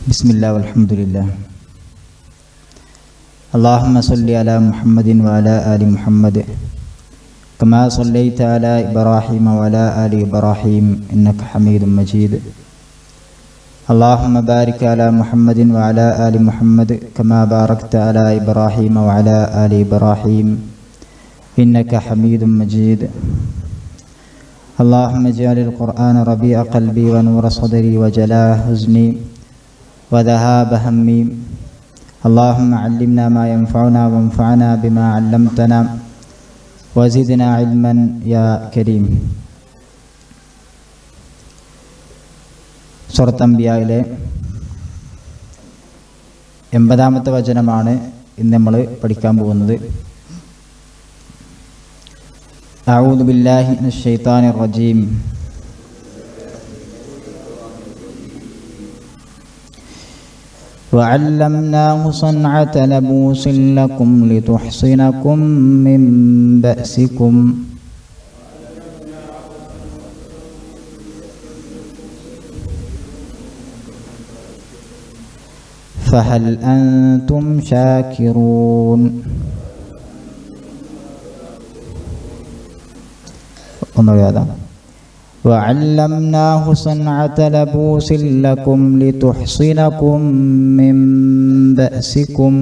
ബിസ്മില്ലാ വൽഹംദുലില്ലാ. അല്ലാഹുമ്മ സ്വല്ലി അലാ മുഹമ്മദിൻ വഅലാ ആലി മുഹമ്മദ് കമാ സ്വല്ലൈത അലാ ഇബ്രാഹീമ വഅലാ ആലി ഇബ്രാഹീം ഇന്നക ഹമീദും മജീദ്. അല്ലാഹുമ്മ ബാരിക് അലാ മുഹമ്മദിൻ വഅലാ ആലി മുഹമ്മദ് കമാ ബാറക്ത അലാ ഇബ്രാഹീമ വഅലാ ആലി ഇബ്രാഹീം ഇന്നക ഹമീദും മജീദ്. اللهم اجعل القرآن ربيع قلبي ونور صدري وجلاء حزني وذهاب همي. اللهم علمنا ما ينفعنا وانفعنا بما علمتنا وزدنا علما يا كريم. സൂറത്ത് അംബിയായിലെ 80-ാമത്തെ വചനമാണ് ഇന്ന് നമ്മൾ പഠിക്കാൻ പോകുന്നത്. അഊദു ബില്ലാഹി മിനശ് ശൈത്താനിർ റജീം. വഅല്ലംനാഹു സൻഅത ലബൂസിൻ ലക്കും ലിതുഹ്സിനകും മിൻ ബഅസികും ഫഹൽ അൻതും ശാകിറൂൻ. وعلمناه صنعة لبوس لكم لتحصنكم من بأسكم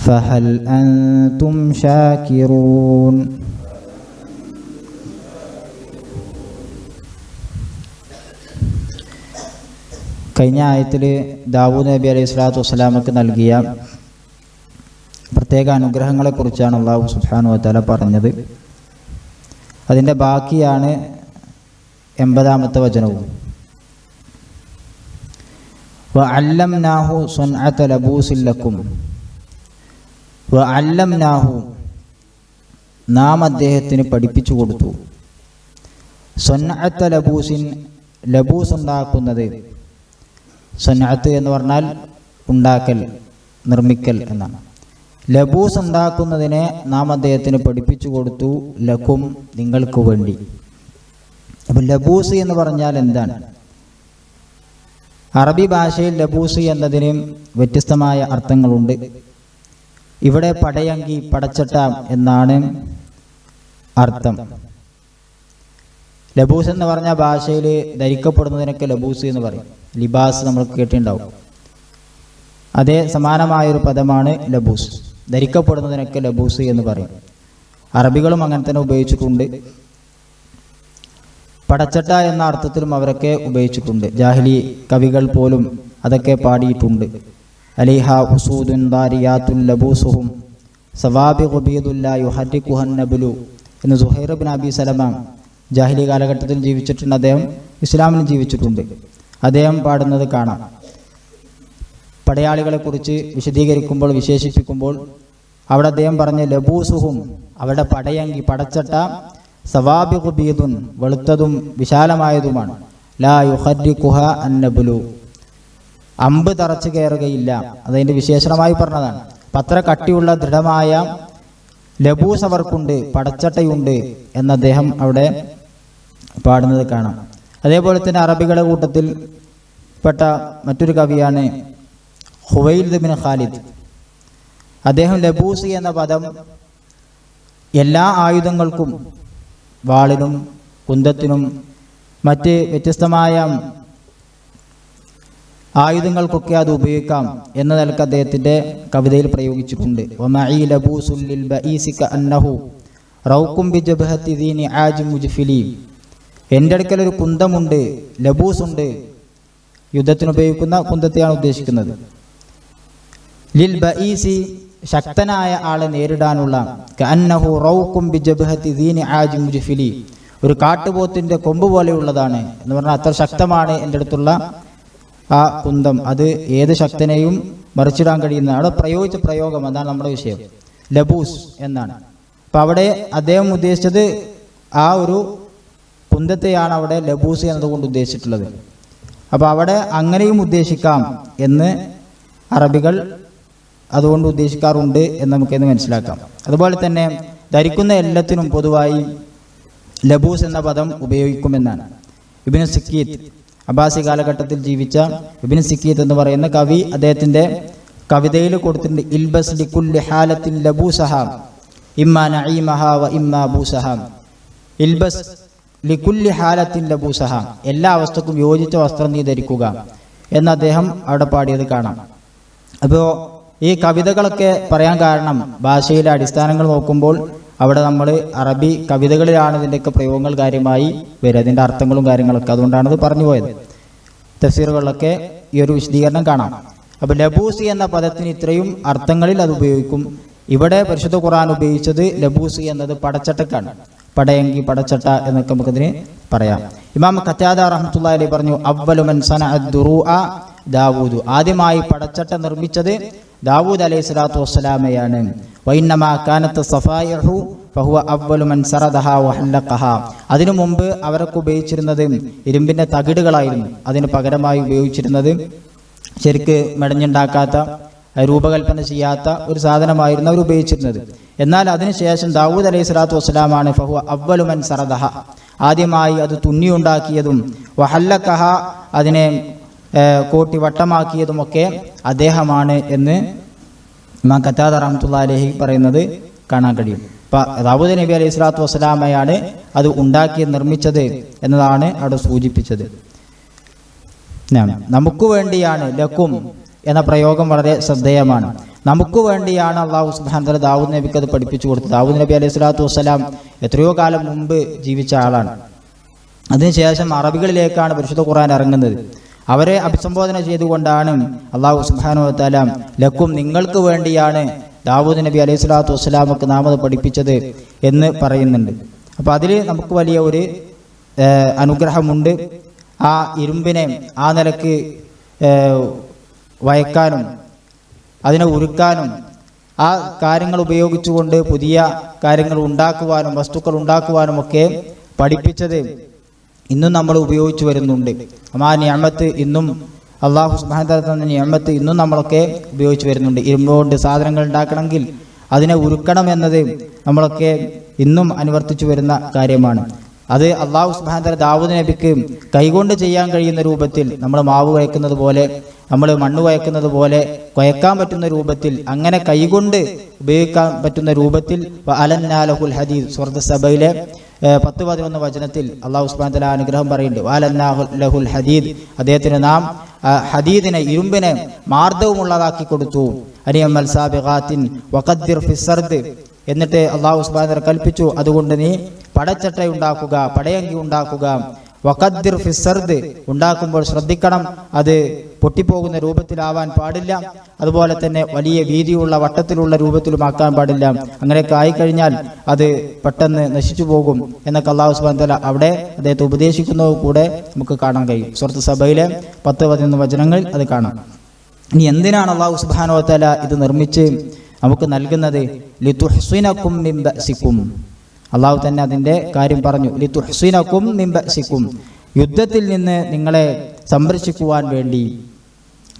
فهل أنتم شاكرون. കഴിഞ്ഞ ആയത്തിൽ ദാവൂദ് നബി അലൈഹി സ്വലാത്തു വസ്സലാമക്ക് നൽകിയ പ്രത്യേക അനുഗ്രഹങ്ങളെക്കുറിച്ചാണ് അല്ലാഹു സുബ്ഹാനഹു വ തആല പറഞ്ഞത്. അതിൻ്റെ ബാക്കിയാണ് 80-ാമത്തെ വചനവും. വഅല്ലംനാഹു സൻഅത ലബൂസിൻ ലക്കും. വഅല്ലംനാഹു, നാം അദ്ദേഹത്തിന് പഠിപ്പിച്ചു കൊടുത്തു. സൻഅത ലബൂസിൻ, ലബൂസ് ഉണ്ടാക്കുന്നത്. സൻഅത്ത് എന്ന് പറഞ്ഞാൽ ഉണ്ടാക്കൽ, നിർമ്മിക്കൽ എന്നാണ്. ലബൂസ് ഉണ്ടാക്കുന്നതിനെ നാം അദ്ദേഹത്തിന് പഠിപ്പിച്ചു കൊടുത്തു. ലക്കും, നിങ്ങൾക്ക് വേണ്ടി. അപ്പം ലബൂസ് എന്ന് പറഞ്ഞാൽ എന്താണ്? അറബി ഭാഷയിൽ ലബൂസ് എന്നതിന് വ്യത്യസ്തമായ അർത്ഥങ്ങളുണ്ട്. ഇവിടെ പടയങ്കി, പടച്ചട്ട എന്നാണ് അർത്ഥം. ലബൂസ് എന്ന് പറഞ്ഞ ഭാഷയിൽ ധരിക്കപ്പെടുന്നതിനൊക്കെ ലബൂസ് എന്ന് പറയും. ലിബാസ് നമ്മൾ കേട്ടിട്ടുണ്ടാവും. അതേ സമാനമായൊരു പദമാണ് ലബൂസ്. ധരിക്കപ്പെടുന്നതിനൊക്കെ ലബൂസ് എന്ന് പറയും. അറബികളും അങ്ങനെ തന്നെ ഉപയോഗിച്ചിട്ടുണ്ട്. പടച്ചട്ട എന്ന അർത്ഥത്തിലും അവരൊക്കെ ഉപയോഗിച്ചിട്ടുണ്ട്. ജാഹിലി കവികൾ പോലും അതൊക്കെ പാടിയിട്ടുണ്ട്. അലിഹ ഉസൂദുൻ ദാരിയാത്തുൽ ലബൂസുഹും സവാബിഖു ബീദുല്ലാ യുഹർരികുഹൻ നബ്ലു എന്ന് സുഹൈർ ഇബ്നു അബി സലമ ജാഹിലി കാലഘട്ടത്തിൽ ജീവിച്ചിട്ടുണ്ട്. അദ്ദേഹം ഇസ്ലാമിൽ ജീവിച്ചിട്ടുണ്ട്. അദ്ദേഹം പാടുന്നത് കാണാം. പടയാളികളെ കുറിച്ച് വിശദീകരിക്കുമ്പോൾ, വിശേഷിപ്പിക്കുമ്പോൾ അവിടെ അദ്ദേഹം പറഞ്ഞ ലബൂസുഹും, അവരുടെ പടയങ്കി, പടച്ചട്ട, സവാബിഖു ബീദുൻ, വെളുത്തതും വിശാലമായതുമാണ്. ലാ യുഹർരികുഹ അന്നബ്ലു, അമ്പ് തറച്ചു കയറുകയില്ല. അതതിൻ്റെ വിശേഷണമായി പറഞ്ഞതാണ്. അത്ര കട്ടിയുള്ള ദൃഢമായ ലബൂസ് അവർക്കുണ്ട്, പടച്ചട്ടയുണ്ട് എന്ന് അദ്ദേഹം അവിടെ പാടുന്നത് കാണാം. അതേപോലെ തന്നെ അറബികളുടെ കൂട്ടത്തിൽ പെട്ട മറ്റൊരു കവിയാണ് ഖുവൈലിദ് ബിൻ ഖാലിദ്. അദ്ദേഹം ലബൂസ് എന്ന പദം എല്ലാ ആയുധങ്ങൾക്കും, വാളിനും കുന്തത്തിനും മറ്റ് വ്യത്യസ്തമായ ആയുധങ്ങൾക്കൊക്കെ അത് ഉപയോഗിക്കാം എന്ന നിലക്ക് അദ്ദേഹത്തിൻ്റെ കവിതയിൽ പ്രയോഗിച്ചിട്ടുണ്ട്. വമഈ ലബൂസുൽ ലിൽ ബഈസി കഅന്നഹു റൗഖും ബിജബ്ഹതി ദീനി ആജിം മുജ്ഫിലി. എൻ്റെ അടുക്കൽ ഒരു കുന്തമുണ്ട്, ലബൂസ് ഉണ്ട്. യുദ്ധത്തിന് ഉപയോഗിക്കുന്ന കുന്തത്തെയാണ് ഉദ്ദേശിക്കുന്നത്. ലിൽ ബഈസി, ശക്തനായ ആളെ നേരിടാനുള്ള. കഅന്നഹു റൗഖും ബിജബ്ഹതി ദീനി ആജിം മുജ്ഫിലി, ഒരു കാട്ടുപോത്തിൻ്റെ കൊമ്പ് പോലെയുള്ളതാണ് എന്ന് പറഞ്ഞാൽ അത്ര ശക്തമാണ് എൻ്റെ അടുത്തുള്ള ആ കുന്തം. അത് ഏത് ശക്തനെയും മറിച്ചിടാൻ കഴിയുന്ന, അവിടെ പ്രയോഗിച്ച പ്രയോഗം, അതാണ് നമ്മുടെ വിഷയം. ലബൂസ് എന്നാണ്. അപ്പം അവിടെ അദ്ദേഹം ഉദ്ദേശിച്ചത് ആ ഒരു കുന്തത്തെയാണ് അവിടെ ലബൂസ് എന്നതുകൊണ്ട് ഉദ്ദേശിച്ചിട്ടുള്ളത്. അപ്പോൾ അവിടെ അങ്ങനെയും ഉദ്ദേശിക്കാം എന്ന് അറബികൾ അതുകൊണ്ട് ഉദ്ദേശിക്കാറുണ്ട് എന്ന് നമുക്കിന്ന് മനസ്സിലാക്കാം. അതുപോലെ തന്നെ ധരിക്കുന്ന എല്ലാത്തിനും പൊതുവായി ലബൂസ് എന്ന പദം ഉപയോഗിക്കുമെന്നാണ്. ഇബ്നു സിക്കീത്ത്, അബ്ബാസി കാലഘട്ടത്തിൽ ജീവിച്ച ഇബ്നു സിക്കീത്ത് എന്ന് പറയുന്ന കവി അദ്ദേഹത്തിൻ്റെ കവിതയിൽ കൊടുത്തിട്ടുണ്ട്, ഇൽബസ് ലികുല്ലി ഹാലത്തിൻ ലബൂസഹ ഇമ്മാ നഈമഹ വ ഇമ്മാ ബൂസഹ. ഇൽബസ് ലികുല്ലി ഹാലത്തിൻ ലബൂസഹ, എല്ലാ അവസ്ഥക്കും യോജിച്ച വസ്ത്രം നീ ധരിക്കുക എന്ന് അദ്ദേഹം അവിടെ പാടിയത് കാണാം. അപ്പോൾ ഈ കവിതകളൊക്കെ പറയാൻ കാരണം ഭാഷയിലെ അടിസ്ഥാനങ്ങൾ നോക്കുമ്പോൾ അവിടെ നമ്മൾ അറബി കവിതകളിലാണ് ഇതിൻ്റെയൊക്കെ പ്രയോഗങ്ങൾ കാര്യമായി വരിക, അതിൻ്റെ അർത്ഥങ്ങളും കാര്യങ്ങളൊക്കെ. അതുകൊണ്ടാണത് പറഞ്ഞു പോയത്. തഫ്സീറുകളിലൊക്കെ ഈ ഒരു വിശദീകരണം കാണാം. അപ്പോൾ ലബൂസ് എന്ന പദത്തിന് ഇത്രയും അർത്ഥങ്ങളിൽ അത് ഉപയോഗിക്കും. ഇവിടെ പരിശുദ്ധ ഖുർആൻ ഉപയോഗിച്ചത് ലബൂസ് എന്നത് പടച്ചട്ടക്കാണ്. പടയങ്കി, പടച്ചട്ട എന്നൊക്കെ നമുക്കതിന് പറയാം. ഇമാം ഖത്താദ റഹ്മത്തുള്ളാഹി അലൈഹി പറഞ്ഞു, അവ്വലു മൻ സനഅ ദുറൂഅ ദാവൂദ്, ആദ്യമായി പടച്ചട്ട നിർമ്മിച്ചത് ദാവൂദ് അലൈഹി സ്വലാത്തു വസ്സലാമയാണ്. വഇന്നമാ കാനത്ത് സഫായിഹു ഫഹുവ അവ്വലു മൻ സറദഹ വഹല്ലഖഹ, അതിനു മുമ്പ് അവരൊക്കെ ഉപയോഗിച്ചിരുന്നത് ഇരുമ്പിൻ്റെ തകിടുകളായിരുന്നു. അതിന് പകരമായി ഉപയോഗിച്ചിരുന്നത് ശരിക്ക് മെടഞ്ഞുണ്ടാക്കാത്ത, രൂപകൽപ്പന ചെയ്യാത്ത ഒരു സാധനമായിരുന്നു അവർ ഉപയോഗിച്ചിരുന്നത്. എന്നാൽ അതിനുശേഷം ദാവൂദ് അലൈഹി സ്വലാത്തു വസ്സലാമാണ് ഫഹുവ അവ്വലു മൻ സറദഹ, ആദ്യമായി അത് തുന്നിയുണ്ടാക്കിയതും വഹല്ലഖഹ, അതിനെ കോട്ടി വട്ടമാക്കിയതുമൊക്കെ അദ്ദേഹമാണ് എന്ന് ഇമാം ഖത്താദ റഹ്മത്തുള്ളാഹി അലൈഹി പറയുന്നത് കാണാൻ കഴിയും. ദാവൂദ് നബി അലൈഹി സ്വലാത്തു വസ്സലാമയാണ് അത് ഉണ്ടാക്കി നിർമ്മിച്ചത് എന്നതാണ് അവിടെ സൂചിപ്പിച്ചത്. നമുക്ക് വേണ്ടിയാണ്, ലക്കും എന്ന പ്രയോഗം വളരെ ശ്രദ്ധേയമാണ്. നമുക്ക് വേണ്ടിയാണ് അള്ളാഹു സുബ്ഹാനഹു വ തആല ദാവൂദ് നബിക്ക് അത് പഠിപ്പിച്ചു കൊടുത്തത്. ദാവൂദ് നബി അലൈഹി സ്വലാത്തു വസ്സലാം എത്രയോ കാലം മുമ്പ് ജീവിച്ച ആളാണ്. അതിനുശേഷം അറബികളിലേക്കാണ് പരിശുദ്ധ ഖുർആൻ ഇറങ്ങുന്നത്. അവരെ അഭിസംബോധന ചെയ്തുകൊണ്ടാണ് അള്ളാഹു സുബ്ഹാനഹു വ തആല ലക്കും, നിങ്ങൾക്ക് വേണ്ടിയാണ് ദാവൂദ് നബി അലൈഹി സ്വലാത്തു വസ്സലാമക്ക് നാം അത് പഠിപ്പിച്ചത് എന്ന് പറയുന്നുണ്ട്. അപ്പോൾ അതിൽ നമുക്ക് വലിയ ഒരു അനുഗ്രഹമുണ്ട്. ആ ഇരുമ്പിനെ ആ നിലക്ക് വയക്കാനും അതിനെ ഉരുക്കാനും ആ കാര്യങ്ങൾ ഉപയോഗിച്ചുകൊണ്ട് പുതിയ കാര്യങ്ങൾ ഉണ്ടാക്കുവാനും വസ്തുക്കൾ ഉണ്ടാക്കുവാനും ഒക്കെ പഠിപ്പിച്ചത് ഇന്നും നമ്മൾ ഉപയോഗിച്ചു വരുന്നുണ്ട്. ആ നിഅമത്ത് ഇന്നും അള്ളാഹു സുബ്ഹാനഹു വ തആല തന്ന നിഅമത്ത് ഇന്നും നമ്മളൊക്കെ ഉപയോഗിച്ചു വരുന്നുണ്ട്. ഇരുമ്പ് കൊണ്ട് സാധനങ്ങൾ ഉണ്ടാക്കണമെങ്കിൽ അതിനെ ഉരുക്കണം എന്നത് നമ്മളൊക്കെ ഇന്നും അനുവർത്തിച്ചു വരുന്ന കാര്യമാണ്. അത് അള്ളാഹു സുബ്ഹാനഹു വ തആല ദാവൂദ് നബിക്ക് കൈകൊണ്ട് ചെയ്യാൻ കഴിയുന്ന രൂപത്തിൽ, നമ്മൾ മാവ് കുഴക്കുന്നത് പോലെ, നമ്മൾ മണ്ണ് കുഴക്കുന്നത് പോലെ കുഴക്കാൻ പറ്റുന്ന രൂപത്തിൽ, അങ്ങനെ കൈകൊണ്ട് ഉപയോഗിക്കാൻ പറ്റുന്ന രൂപത്തിൽ അലന്നാ ലഹുൽ ഹദീദ്, സൂറത്ത് സബയിലെ 10-11 വചനത്തിൽ അള്ളാഹു സുബ്ഹാനഹു വ തആല അനുഗ്രഹം പറയുന്നുണ്ട്. അലന്നാ ലഹുൽ ഹദീദ്, അദ്ദേഹത്തിന് നാം ഹദീദിനെ, ഇരുമ്പിനെ മാർദ്ദവമുള്ളതാക്കി കൊടുത്തു. അനിയമൽ സാബിഗാത്തിൻ വഖദ്ദിർ ഫിസ്സർദ്, എന്നിട്ട് അള്ളാഹു സുബ്ഹാനഹു വ തആല കൽപ്പിച്ചു, അതുകൊണ്ട് നീ പടച്ചട്ട ഉണ്ടാക്കുക, പടയങ്കി ഉണ്ടാക്കുക. വഖദ്ദിർ ഫിസ്സർദ്, ഉണ്ടാക്കുമ്പോൾ ശ്രദ്ധിക്കണം, അത് പൊട്ടിപ്പോകുന്ന രൂപത്തിലാവാൻ പാടില്ല. അതുപോലെ തന്നെ വലിയ വീതിയുള്ള വട്ടത്തിലുള്ള രൂപത്തിലുമാക്കാൻ പാടില്ല. അങ്ങനെയൊക്കെ ആയിക്കഴിഞ്ഞാൽ അത് പെട്ടെന്ന് നശിച്ചു പോകും എന്നൊക്കെ അള്ളാഹു സുബ്ഹാനഹു വ തആല അവിടെ അദ്ദേഹത്തെ ഉപദേശിക്കുന്നത് കൂടെ നമുക്ക് കാണാൻ കഴിയും. സൂറത്ത് സബയിലെ 10-11 വചനങ്ങൾ അത് കാണാം. ഇനി എന്തിനാണ് അള്ളാഹു സുബ്ഹാനഹു വ തആല ഇത് നിർമ്മിച്ച് നമുക്ക് നൽകുന്നത്? ലിതുഹ്സിനകും മിൻ ബഅസികും, അള്ളാഹു തന്നെ അതിൻ്റെ കാര്യം പറഞ്ഞു. ലിതുഹ്സിനകും മിൻ ബഅസികും, യുദ്ധത്തിൽ നിന്ന് നിങ്ങളെ സംരക്ഷിക്കുവാൻ വേണ്ടി,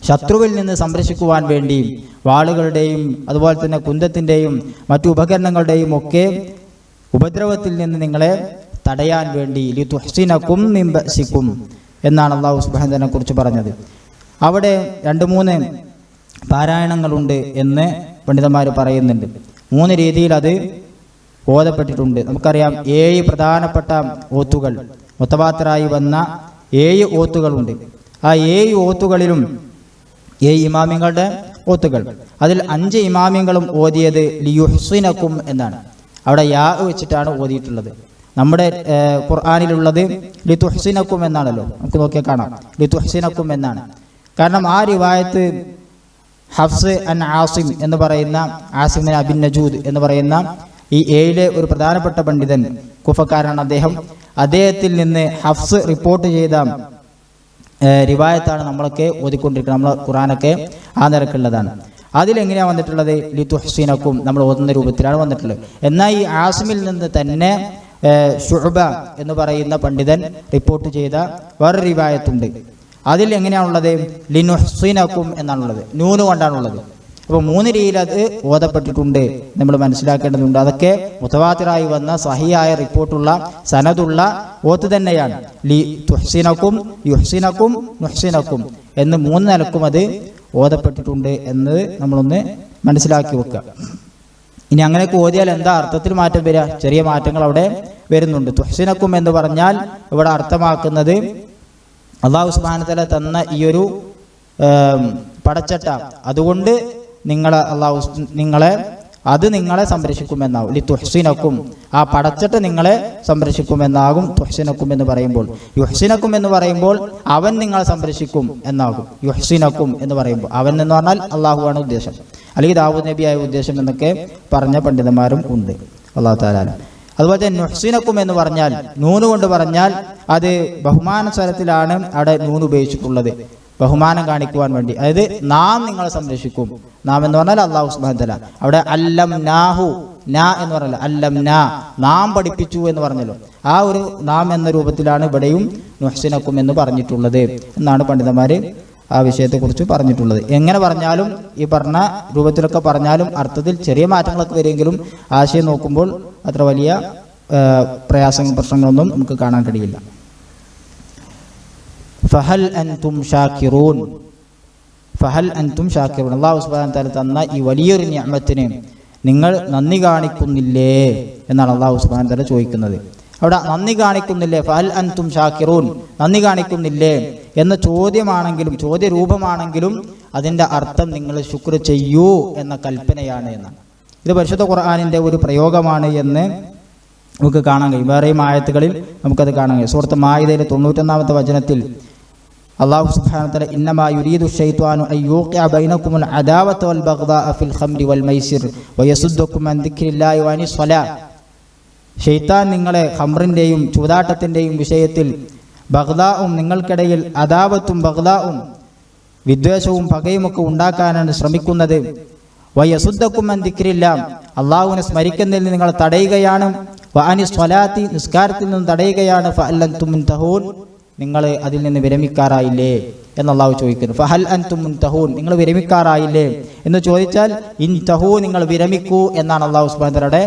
ശത്രുവിൽ നിന്ന് സംരക്ഷിക്കുവാൻ വേണ്ടി, വാളുകളുടെയും അതുപോലെ തന്നെ കുന്തത്തിൻ്റെയും മറ്റു ഉപകരണങ്ങളുടെയും ഒക്കെ ഉപദ്രവത്തിൽ നിന്ന് നിങ്ങളെ തടയാൻ വേണ്ടി ലിതുഹ്സിനകും മിൻ ബഅസികും എന്നാണ് അള്ളാഹു സുബ്ഹാനഹു വ തആലയെ കുറിച്ച് പറഞ്ഞത്. അവിടെ 2-3 പാരായണങ്ങളുണ്ട് എന്ന് പണ്ഡിതന്മാർ പറയുന്നുണ്ട്. 3 രീതിയിൽ അത് ഓതപ്പെട്ടിട്ടുണ്ട്. നമുക്കറിയാം 7 പ്രധാനപ്പെട്ട ഓത്തുകൾ, മുത്തവാത്തിറായി വന്ന 7 ഓത്തുകളുണ്ട്. ആ 7 ഓത്തുകളിലും 7 ഇമാമിങ്ങളുടെ ഓത്തുകൾ, അതിൽ 5 ഇമാമിങ്ങളും ഓതിയത് ലിയുഹ്സിനകും എന്നാണ്. അവിടെ യാ വെച്ചിട്ടാണ് ഓതിയിട്ടുള്ളത്. നമ്മുടെ ഖുർആനിലുള്ളത് ലിതുഹ്സിനകും എന്നാണല്ലോ, നമുക്ക് നോക്കിയാൽ കാണാം ലിതുഹ്സിനകും എന്നാണ്. കാരണം ആ റിവായത്ത് ഹഫ്സ് അൻ ആസിം എന്ന് പറയുന്ന, ആസിം അബിൻ നജൂദ് എന്ന് പറയുന്ന ഈ 7 ഒരു പ്രധാനപ്പെട്ട പണ്ഡിതൻ, കുഫക്കാരനാണ് അദ്ദേഹം. അദ്ദേഹത്തിൽ നിന്ന് ഹഫ്സ് റിപ്പോർട്ട് ചെയ്ത റിവായത്താണ് നമ്മളൊക്കെ ഓതിക്കൊണ്ടിരിക്കുന്നത്. നമ്മൾ ഖുർആനൊക്കെ ആ നിരക്കുള്ളതാണ്. അതിലെങ്ങനെയാണ് വന്നിട്ടുള്ളത്? ലിതുഹ്സിനകും, നമ്മൾ ഓതുന്ന രൂപത്തിലാണ് വന്നിട്ടുള്ളത്. എന്നാൽ ഈ ആസിമിൽ നിന്ന് തന്നെ ശുഅബ എന്ന് പറയുന്ന പണ്ഡിതൻ റിപ്പോർട്ട് ചെയ്ത വേറെ റിവായത്തുണ്ട്. അതിൽ എങ്ങനെയാണുള്ളത്? ലിനുഹ്സിനകും എന്നാണുള്ളത്, നൂന് കൊണ്ടാണുള്ളത്. അപ്പോൾ 3 രീതിയിൽ അത് ഓതപ്പെട്ടിട്ടുണ്ട് നമ്മൾ മനസ്സിലാക്കേണ്ടതുണ്ട്. അതൊക്കെ മുതവാത്തിറായി വന്ന സഹിയായ റിപ്പോർട്ടുള്ള സനദുള്ള ഓത്ത് തന്നെയാണ്. ലി തുഹ്സിനക്കും യുഹ്സിനക്കും നുഹ്സിനക്കും എന്ന് 3 നിലക്കും അത് ഓതപ്പെട്ടിട്ടുണ്ട് എന്നത് നമ്മളൊന്ന് മനസ്സിലാക്കി വെക്കുക. ഇനി അങ്ങനെയൊക്കെ ഓതിയാൽ എന്താ അർത്ഥത്തിൽ മാറ്റം വരിക? ചെറിയ മാറ്റങ്ങൾ അവിടെ വരുന്നുണ്ട്. തുഹ്സിനക്കും എന്ന് പറഞ്ഞാൽ ഇവിടെ അർത്ഥമാക്കുന്നത് അല്ലാഹു സുബ്ഹാനഹു വ തആല തന്ന ഈ ഒരു പടച്ചട്ട, അതുകൊണ്ട് നിങ്ങളെ സംരക്ഷിക്കുമെന്നാവും. ലി തുഹ്സിനക്കും, ആ പടച്ചട്ട നിങ്ങളെ സംരക്ഷിക്കുമെന്നാകും തുഹ്സിനക്കും എന്ന് പറയുമ്പോൾ. യുഹ്സിനക്കും എന്ന് പറയുമ്പോൾ അവൻ നിങ്ങളെ സംരക്ഷിക്കും എന്നാകും. യുഹ്സിനക്കും എന്ന് പറയുമ്പോൾ അവൻ എന്ന് പറഞ്ഞാൽ അള്ളാഹുവാണ് ഉദ്ദേശം, അല്ലെങ്കിൽ ദാവൂദ് നബിയായ ഉദ്ദേശം എന്നൊക്കെ പറഞ്ഞ പണ്ഡിതന്മാരും ഉണ്ട്. അല്ലാഹു തആല. അതുപോലെ തന്നെ നുഹ്സിനക്കും എന്ന് പറഞ്ഞാൽ നൂന് കൊണ്ട് പറഞ്ഞാൽ അത് ബഹുമാന സ്വരത്തിലാണ് അവിടെ നൂന് ഉപയോഗിച്ചിട്ടുള്ളത്, ബഹുമാനം കാണിക്കുവാൻ വേണ്ടി. അതായത് നാം നിങ്ങളെ സംരക്ഷിക്കും. നാം എന്ന് പറഞ്ഞാൽ അല്ലാഹു സുബ്ഹാനഹു വ തആല. അവിടെ അല്ലം നാഹു, നാ എന്ന് പറഞ്ഞല്ലോ, അല്ലം നാ, നാം പഠിപ്പിച്ചു എന്ന് പറഞ്ഞല്ലോ. ആ ഒരു നാം എന്ന രൂപത്തിലാണ് ഇവിടെയും നുഹ്സിനക്കും എന്ന് പറഞ്ഞിട്ടുള്ളത് എന്നാണ് പണ്ഡിതന്മാര് ആ വിഷയത്തെക്കുറിച്ച് പറഞ്ഞിട്ടുള്ളത്. എങ്ങനെ പറഞ്ഞാലും ഈ പറഞ്ഞ രൂപത്തിലൊക്കെ പറഞ്ഞാലും അർത്ഥത്തിൽ ചെറിയ മാറ്റങ്ങളൊക്കെ വരുമെങ്കിലും ആശയം നോക്കുമ്പോൾ അത്ര വലിയ പ്രശ്നങ്ങളൊന്നും നമുക്ക് കാണാൻ കഴിയില്ല. ഫഹൽ അൻതും ഷാക്കിറൂൻ, ഫഹൽ അൻതും ഷാക്കിറൂൻ. അല്ലാഹു സുബ്ഹാനഹു വ തആല തന്ന ഈ വലിയൊരു നിഅമത്തിന് നിങ്ങൾ നന്ദി കാണിക്കുന്നില്ലേ എന്നാണ് അല്ലാഹു സുബ്ഹാനഹു വ തആല ചോദിക്കുന്നത്. അവിടെ നന്ദി കാണിക്കുന്നില്ലേ, ഫഹൽ അൻതും ഷാക്കിറൂൻ, നന്ദി കാണിക്കുന്നില്ലേ എന്ന ചോദ്യമാണെങ്കിലും ചോദ്യരൂപമാണെങ്കിലും അതിൻ്റെ അർത്ഥം നിങ്ങൾ ശുക്ർ ചെയ്യൂ എന്ന കൽപ്പനയാണ് എന്നാണ്. ഇത് പരിശുദ്ധ ഖുർആനിൻ്റെ ഒരു പ്രയോഗമാണ് എന്ന് നമുക്ക് കാണാൻ കഴിയും. വേറെയും ആയത്തുകളിൽ നമുക്കത് കാണാൻ കഴിയും. സൂറത്ത് മാഇദയിലെ 91-ാമത്തെ വചനത്തിൽ അല്ലാഹു സുബ്ഹാനഹു വ തആല ഇന്നമാ യുരീദു ശൈത്വാനു അൻ യൂഖിഅ ബൈനകുമുൽ അദാവത വൽ ബഗ്ദാഅ ഫിൽ ഖംരി വൽ മൈസിർ വയസുദ്ദുക്കും അൻ ദിക്രില്ലാഹി വഅനിസ് സ്വലാ. ശൈത്താൻ നിങ്ങളെ ഖംറിൻ്റെയും ചൂതാട്ടത്തിൻ്റെയും വിഷയത്തിൽ ബഗ്ദാഉം, നിങ്ങൾക്കിടയിൽ അദാവത്തും ബഗ്ദാഉം വിദ്വേഷവും പകയുമൊക്കെ ഉണ്ടാക്കാനാണ് ശ്രമിക്കുന്നത്. വയസുദ്ദക്കും അൻ ദിക്രില്ലാഹ്, അള്ളാഹുവിനെ സ്മരിക്കുന്നതിൽ നിങ്ങൾ തടയുകയാണ്. വഅനിസ് സ്വലാത്തി, നിസ്കാരത്തിൽ നിന്ന് തടയുകയാണ്. ഫഹൽ അൻതും മുൻതഹൂൻ, നിങ്ങൾ അതിൽ നിന്ന് വിരമിക്കാറായില്ലേ എന്ന് അള്ളാഹു ചോദിക്കുന്നു. ഫഹൽ അൻതും മുൻതഹൂൻ, നിങ്ങൾ വിരമിക്കാറായില്ലേ എന്ന് ചോദിച്ചാൽ ഇൻതഹൂ, നിങ്ങൾ വിരമിക്കൂ എന്നാണ് അള്ളാഹു സുബ്ഹാനഹു വ തആല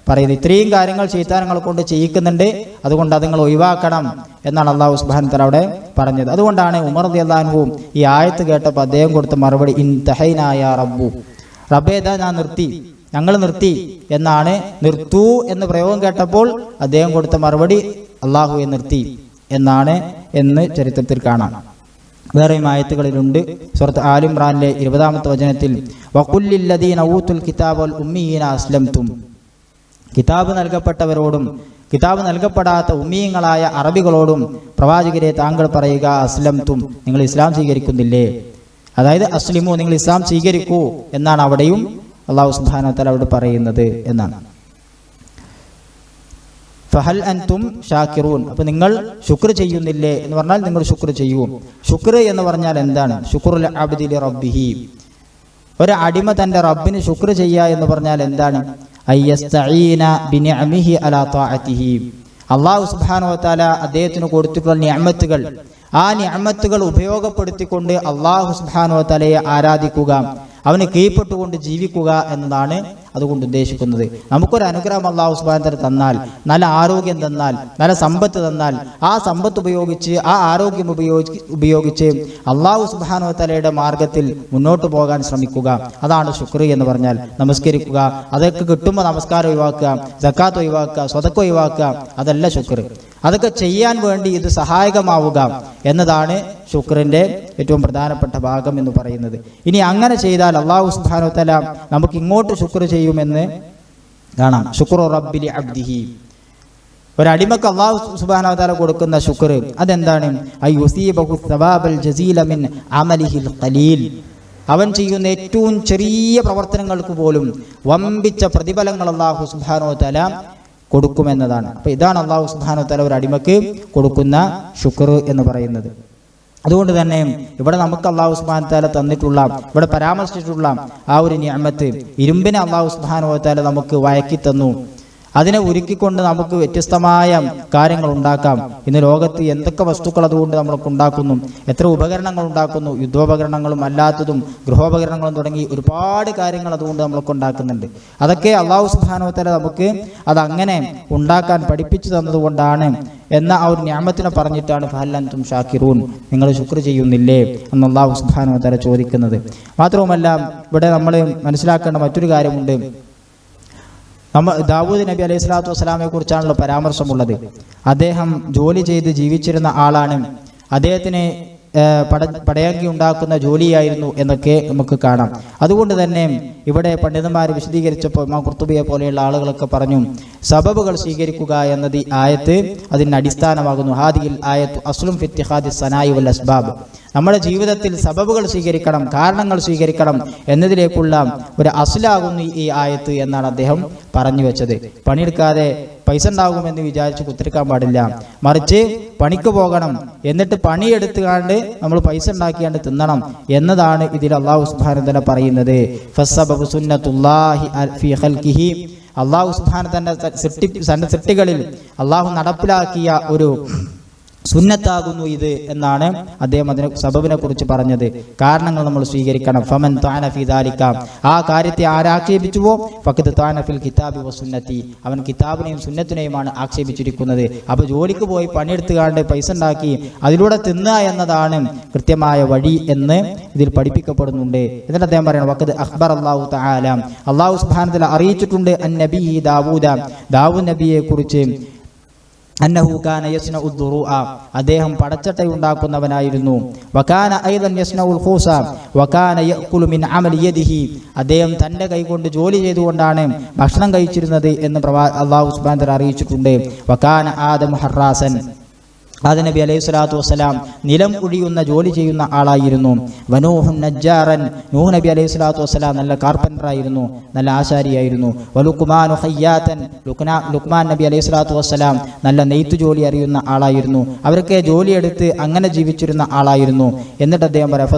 പറയുന്നത്. ഇത്രയും കാര്യങ്ങൾ ശൈത്താനുകളെ കൊണ്ട് ചെയ്യിക്കുന്നുണ്ട്, അതുകൊണ്ട് അത് നിങ്ങൾ ഒഴിവാക്കണം എന്നാണ് അള്ളാഹു സുബ്ഹാനഹു വ തആല അവിടെ പറഞ്ഞത്. അതുകൊണ്ടാണ് ഉമർ റളിയല്ലാഹു അൻഹു ഈ ആയത്ത് കേട്ടപ്പോൾ അദ്ദേഹം കൊടുത്ത മറുപടി ഇൻതഹൈനാ യാ റബ്ബു, റബ്ബേദാ ഞാൻ നിർത്തി, ഞങ്ങൾ നിർത്തി എന്നാണ്. നിർത്തു എന്ന പ്രയോഗം കേട്ടപ്പോൾ അദ്ദേഹം കൊടുത്ത മറുപടി അള്ളാഹുവെ നിർത്തി എന്നാണ് എന്ന് ചരിത്രത്തിൽ കാണാം. വേറെയും ആയത്തുകളിലുണ്ട്. സൂറത്ത് ആൽ ഇംറാനിലെ 20-ാമത്തെ വചനത്തിൽ വഖുല്ലിൽ ലദീന ഊതുൽ കിതാബ വൽ ഉമ്മീന അസ്ലംതും, കിതാബ് നൽകപ്പെട്ടവരോടും കിതാബ് നൽകപ്പെടാത്ത ഉമ്മീങ്ങളായ അറബികളോടും പ്രവാചകരെ താങ്കൾ പറയുക അസ്ലംതും, നിങ്ങൾ ഇസ്ലാം സ്വീകരിക്കുന്നില്ലേ. അതായത് അസ്ലിമു, നിങ്ങൾ ഇസ്ലാം സ്വീകരിക്കൂ എന്നാണ് അവിടെയും അല്ലാഹു സുബ്ഹാനഹു വ തആല അവിടെ പറയുന്നത് എന്നാണ്. ഫഹൽ അൻതും ഷാക്കിറൂൻ, അപ്പോൾ നിങ്ങൾ ശുക്ർ ചെയ്യുന്നില്ലേ എന്ന് പറഞ്ഞാൽ നിങ്ങൾ ശുക്ർ ചെയ്യൂ. ശുക്ർ എന്ന് പറഞ്ഞാൽ എന്താണ്? ശുക്റുൽ അബ്ദി ലി റബ്ബിഹി, ഒരു അടിമ തൻ്റെ റബ്ബിന് ശുക്ർ ചെയ്യുക എന്ന് പറഞ്ഞാൽ എന്താണ്? അയ്യസ്തഈന ബിനിഅമിഹി അലാ ത്വാഅതിഹി, അല്ലാഹു സുബ്ഹാനഹു വ തആല അദ്ദേഹത്തിന് കൊടുത്തിട്ടുള്ള നിഅമത്തുകൾ, ആ നിഅമത്തുകൾ ഉപയോഗപ്പെടുത്തിക്കൊണ്ട് അല്ലാഹു സുബ്ഹാനഹു വ തആലയെ ആരാധിക്കുക, അവന് കീഴ്പ്പെട്ടുകൊണ്ട് ജീവിക്കുക എന്നതാണ് അതുകൊണ്ട് ഉദ്ദേശിക്കുന്നത്. നമുക്കൊരു അനുഗ്രഹം അല്ലാഹു സുബ്ഹാനഹു വ തആല തന്നാൽ, നല്ല ആരോഗ്യം തന്നാൽ, നല്ല സമ്പത്ത് തന്നാൽ, ആ സമ്പത്ത് ഉപയോഗിച്ച്, ആ ആരോഗ്യം ഉപയോഗിച്ച് അല്ലാഹു സുബ്ഹാനഹു വ തആലയുടെ മാർഗത്തിൽ മുന്നോട്ട് പോകാൻ ശ്രമിക്കുക. അതാണ് ശുക്ർ എന്ന് പറഞ്ഞാൽ. നമസ്കരിക്കുക, അതൊക്കെ കിട്ടുമ്പോൾ നമസ്കാരം ഒഴിവാക്കുക, സക്കാത്ത് ഒഴിവാക്കുക, സ്വതക്ക ഒഴിവാക്കുക, അതല്ല ശുക്ർ. അതൊക്കെ ചെയ്യാൻ വേണ്ടി ഇത് സഹായകമാവുക എന്നതാണ് ശുക്റിൻ്റെ ഏറ്റവും പ്രധാനപ്പെട്ട ഭാഗം എന്ന് പറയുന്നത്. ഇനി അങ്ങനെ ചെയ്താൽ അല്ലാഹു സുബ്ഹാനഹു വ തആല നമുക്ക് ഇങ്ങോട്ട് ശുക്ർ ചെയ്യുമെന്ന് കാണാം. ശുക്റു റബ്ബി ലി അബ്ദിഹി, ഒരടിമക്ക് അല്ലാഹു സുബ്ഹാനഹു വ തആല കൊടുക്കുന്ന ശുക്ർ അതെന്താണ്? അയ്യുസീബഹു സവാബൽ ജസീല മിൻ അമലിഹിൽ ഖലീൽ, അവൻ ചെയ്യുന്ന ഏറ്റവും ചെറിയ പ്രവർത്തനങ്ങൾക്ക് പോലും വമ്പിച്ച പ്രതിഫലങ്ങൾ അല്ലാഹു സുബ്ഹാനഹു വ തആല കൊടുക്കുമെന്നതാണ്. അപ്പോൾ ഇതാണ് അല്ലാഹു സുബ്ഹാനഹു വ തആല ഒരു അടിമക്ക് കൊടുക്കുന്ന ശുക്ർ എന്ന് പറയുന്നത്. അതുകൊണ്ട് തന്നെ ഇവിടെ നമുക്ക് അല്ലാഹു സുബ്ഹാനഹു വ തആല തന്നിട്ടുള്ള, ഇവിടെ പരാമർശിച്ചിട്ടുള്ള ആ ഒരു നിഅമത്ത്, ഇരുമ്പിനെ അല്ലാഹു സുബ്ഹാനഹു വ തആല നമുക്ക് വഴക്കി തന്നു, അതിനെ ഉരുക്കിക്കൊണ്ട് നമുക്ക് വ്യത്യസ്തമായ കാര്യങ്ങൾ ഉണ്ടാക്കാം. ഇന്ന് ലോകത്ത് എന്തൊക്കെ വസ്തുക്കൾ അതുകൊണ്ട് നമ്മൾക്ക് ഉണ്ടാക്കുന്നു, എത്ര ഉപകരണങ്ങൾ ഉണ്ടാക്കുന്നു, യുദ്ധോപകരണങ്ങളും അല്ലാത്തതും ഗൃഹോപകരണങ്ങളും തുടങ്ങി ഒരുപാട് കാര്യങ്ങൾ അതുകൊണ്ട് നമ്മൾക്ക് ഉണ്ടാക്കുന്നുണ്ട്. അതൊക്കെ അല്ലാഹു സുബ്ഹാനഹു വ തആല നമുക്ക് അതങ്ങനെ ഉണ്ടാക്കാൻ പഠിപ്പിച്ചു തന്നതുകൊണ്ടാണ് എന്ന ആ ഒരു നിഅമത്തിനെ പറഞ്ഞിട്ടാണ് ഫഹൽ അൻതും ഷാക്കിറൂൻ, നിങ്ങൾ ശുക്ർ ചെയ്യുന്നില്ലേ എന്ന് അല്ലാഹു സുബ്ഹാനഹു വ തആല ചോദിക്കുന്നത്. മാത്രവുമല്ല ഇവിടെ നമ്മൾ മനസ്സിലാക്കേണ്ട മറ്റൊരു കാര്യമുണ്ട്. ദാവൂദ് നബി അലൈഹി സ്വലാത്തു വസ്സലാമയെ കുറിച്ചാണല്ലോ പരാമർശമുള്ളത്. അദ്ദേഹം ജോലി ചെയ്ത് ജീവിച്ചിരുന്ന ആളാണ്. അദ്ദേഹത്തിന് പടയങ്കി ഉണ്ടാക്കുന്ന ജോലിയായിരുന്നു എന്നൊക്കെ നമുക്ക് കാണാം. അതുകൊണ്ട് തന്നെ ഇവിടെ പണ്ഡിതന്മാർ വിശദീകരിച്ചപ്പോൾ ഇമാം ഖുർത്തുബിയെ പോലെയുള്ള ആളുകളൊക്കെ പറഞ്ഞു, സബബുകൾ സ്വീകരിക്കുക എന്നത് ഈ ആയത്ത് അതിന് അടിസ്ഥാനമാകുന്നു. ഹാദിഹിൽ ആയത്തു അസ്ലുൻ ഫി ഇത്തിഖാദി സനായി വൽ അസ്ബാബ്, നമ്മുടെ ജീവിതത്തിൽ സബബുകൾ സ്വീകരിക്കണം, കാരണങ്ങൾ സ്വീകരിക്കണം എന്നതിലേക്കുള്ള ഒരു അസ്ലാകുന്നു ഈ ആയത്ത് എന്നാണ് അദ്ദേഹം പറഞ്ഞു വെച്ചത്. പണിയെടുക്കാതെ പൈസ ഉണ്ടാകുമെന്ന് വിചാരിച്ച് കുത്തിരിക്കാൻ പാടില്ല, മറിച്ച് പണിക്ക് പോകണം, എന്നിട്ട് പണിയെടുത്തുകാണ്ട് നമ്മൾ പൈസ ഉണ്ടാക്കിയാണ്ട് തിന്നണം എന്നതാണ് ഇതിൽ അല്ലാഹു സുബ്ഹാനഹു വ തആല പറയുന്നത്. ഫസ്സബബു സുന്നത്തുല്ലാഹി ഫീ ഖൽഖിഹി, അല്ലാഹു സുബ്ഹാനഹു വ തആല സൃഷ്ടികളിൽ അല്ലാഹു നടപ്പിലാക്കിയ ഒരു സുന്നത്താകുന്നു ഇത് എന്നാണ് അദ്ദേഹം അതിനെ സബബിനെ കുറിച്ച് പറഞ്ഞത്. കാരണങ്ങൾ നമ്മൾ സ്വീകരിക്കണം. ഫമൻ തഅന ഫീ ദാലിക, ആ കാര്യത്തെ ആരാക്ഷേപിച്ചുവോ ഫഖദ് തഅന ഫിൽ കിതാബി വസുന്നതി, അവൻ കിതാബിനെയും സുന്നത്തിനെയുമാണ് ആക്ഷേപിച്ചിരിക്കുന്നത്. അപ്പോൾ ജോലിക്ക് പോയി പണിയെടുത്തുകാണ്ട് പൈസ ഉണ്ടാക്കി അതിലൂടെ തിന്നുക എന്നതാണ് കൃത്യമായ വഴി എന്ന് ഇതിൽ പഠിപ്പിക്കപ്പെടുന്നുണ്ട്. എന്നിട്ട് അദ്ദേഹം പറയണം വഖദ് അഖ്ബർ അല്ലാഹു തആല, അല്ലാഹു സുബ്ഹാനഹു വ തആല അറിയിച്ചിട്ടുണ്ട് അൻ നബി ദാവൂദ് നബിയെ കുറിച്ച് അന്നഹു കാന യസ്നഉ ദുറൂഅ, അദ്ദേഹം പടച്ചട്ട ഉണ്ടാക്കുന്നവനായിരുന്നു. വകാന ഐദൻ യസ്നഉൽ ഖൂസ വകാന യഅകുലു മിൻ അമലി യദിഹി, അദ്ദേഹം തന്റെ കൈകൊണ്ട് ജോലി ചെയ്തുകൊണ്ടാണ് ഭക്ഷണം കഴിച്ചിരുന്നത് എന്ന് അല്ലാഹു സുബ്ഹാനഹു വ തആല അറിയിച്ചിട്ടുണ്ട്. വകാന ആദമു ഹറാസൻ, ആദം നബി അലൈഹി സ്വലാത്തു വസ്സലാം നിലം കുഴിയുന്ന ജോലി ചെയ്യുന്ന ആളായിരുന്നു. വനൂഹുൻ നജ്ജാറൻ, നൂഹ് നബി അലൈഹി സ്വലാത്തു വസ്സലാം നല്ല കാർപ്പൻ്ററായിരുന്നു, നല്ല ആശാരിയായിരുന്നു. വലുക്മാനു ഖയ്യാത്തൻ, ലുക്മാൻ നബി അലൈഹി സ്വലാത്തു വസ്സലാം നല്ല നെയ്ത്തു ജോലി അറിയുന്ന ആളായിരുന്നു. അവരൊക്കെ ജോലിയെടുത്ത് അങ്ങനെ ജീവിച്ചിരുന്ന ആളായിരുന്നു. എന്നിട്ട് അദ്ദേഹം പറയാം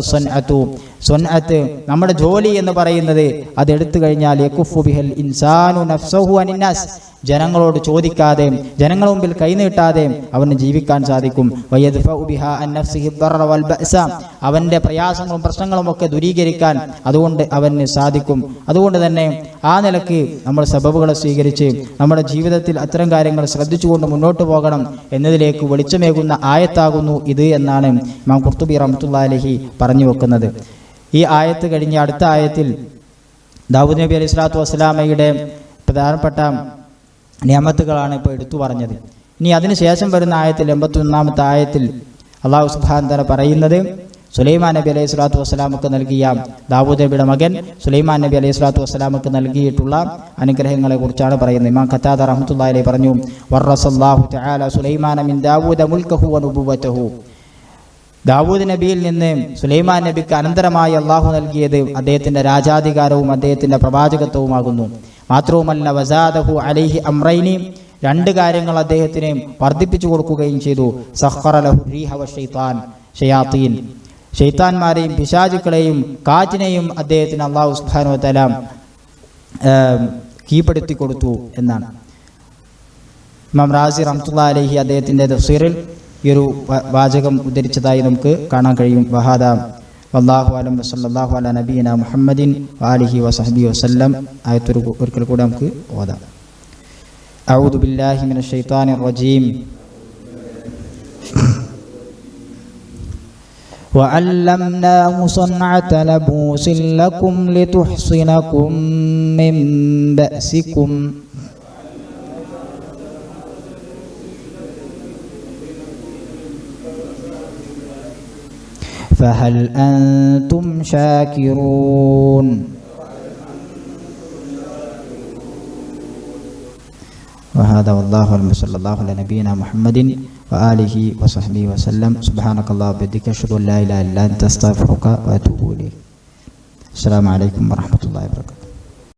സ്വൻഅത്ത്, നമ്മുടെ ജോലി എന്ന് പറയുന്നത് അതെടുത്തു കഴിഞ്ഞാൽ യകുഫു ബിഹൽ ഇൻസാനു നഫ്സഹു അനിന്നാസ്, ജനങ്ങളോട് ചോദിക്കാതെ ജനങ്ങളുടെ മുമ്പിൽ കൈനീട്ടാതെ അവന് ജീവിക്കാൻ സാധിക്കും. വയദ്ഫഉ ബിഹാ അൻ നഫ്സിഹി ദററ വൽ ബഅസ, അവന്റെ പ്രയാസങ്ങളും പ്രശ്നങ്ങളും ഒക്കെ ദൂരീകരിക്കാൻ അതുകൊണ്ട് അവന് സാധിക്കും. അതുകൊണ്ട് തന്നെ ആ നിലയ്ക്ക് നമ്മൾ സബബുകളെ സ്വീകരിച്ച് നമ്മുടെ ജീവിതത്തിൽ അത്തരം കാര്യങ്ങൾ ശ്രദ്ധിച്ചുകൊണ്ട് മുന്നോട്ട് പോകണം എന്നതിലേക്ക് വെളിച്ചമേകുന്ന ആയത്താകുന്നു ഇത് എന്നാണ് ഇമാം ഖുർത്തുബി റഹ്മത്തുള്ളാഹി അലൈഹി പറഞ്ഞു വെക്കുന്നത്. ഈ ആയത്ത് കഴിഞ്ഞ അടുത്ത ആയത്തിൽ ദാവൂദ് നബി അലൈഹി സ്വലാത്തു വസ്സലാമയുടെ പ്രധാനപ്പെട്ട നിയമത്തുകളാണ് ഇപ്പോൾ എടുത്തു പറഞ്ഞത്. ഇനി അതിനുശേഷം വരുന്ന ആയത്തിൽ 81-ാമത്തെ ആയത്തിൽ അല്ലാഹു സുബ്ഹാനഹു വ തആല പറയുന്നത് സുലൈമാൻ നബി അലൈഹി സ്വലാത്തു വസ്സലാമക്ക് നൽകിയ, ദാവൂദ് നബിയുടെ മകൻ സുലൈമാൻ നബി അലൈഹി സ്വലാത്തു വസ്സലാമക്ക് നൽകിയിട്ടുള്ള അനുഗ്രഹങ്ങളെ കുറിച്ചാണ് പറയുന്നത്. ഇമാം ഖത്താദ റഹ്മത്തുള്ളാഹി അലൈഹി പറഞ്ഞു, വറസല്ലാഹു തആല സുലൈമാന മിൻ ദാവൂദ മുൽകഹു വ നുബുവതഹു, ദാവൂദ് നബിയിൽ നിന്ന് സുലൈമാൻ നബിക്ക് അനന്തരമായി അള്ളാഹു നൽകിയത് അദ്ദേഹത്തിന്റെ രാജാധികാരവും അദ്ദേഹത്തിന്റെ പ്രവാചകത്വവുമാകുന്നു. മാത്രവുമല്ല വസാദഹു അലൈഹി അംറൈനി, രണ്ട് കാര്യങ്ങൾ അദ്ദേഹത്തിന് വർദ്ധിപ്പിച്ചു കൊടുക്കുകയും ചെയ്തു. സഖറ ലഹു റീഹ വശൈത്താൻ ഷയാത്തീൻ, ഷൈത്താന്മാരെയും പിശാചുക്കളെയും കാറ്റിനെയും അദ്ദേഹത്തിന് അല്ലാഹു സുബ്ഹാനഹു വ തആല കീഴ്പ്പെടുത്തി കൊടുത്തു എന്നാണ്. ഇമാം റാസി റഹ്മത്തുള്ളാഹി അലൈഹി അദ്ദേഹത്തിന്റെ തഫ്സീറിൽ ഈ ഒരു വാചകം ഉദ്ധരിച്ചതായി നമുക്ക് കാണാൻ കഴിയും. വഹാദ വല്ലാഹു അലം വസല്ലല്ലാഹു അലാ നബിയിന മുഹമ്മദിൻ വആലിഹി വസഹ്ബിഹി വസല്ലം. ആയത്തൊരു ഒരിക്കൽ കൂടെ നമുക്ക് ഓതാം. അഊദു ബില്ലാഹി മിനശ് ശൈത്വാനിർ റജീം. وعلمناه صنعة لبوس لكم لتحصنكم من بأسكم فهل أنتم شاكرون. وهذا والله أعلم صلى الله على نبينا محمد وآله وصحبه وسلم. سبحانك اللهم وبحمدك أشهد أن لا إله إلا أنت أستغفرك وأتوب إليك. السلام عليكم ورحمة الله وبركاته.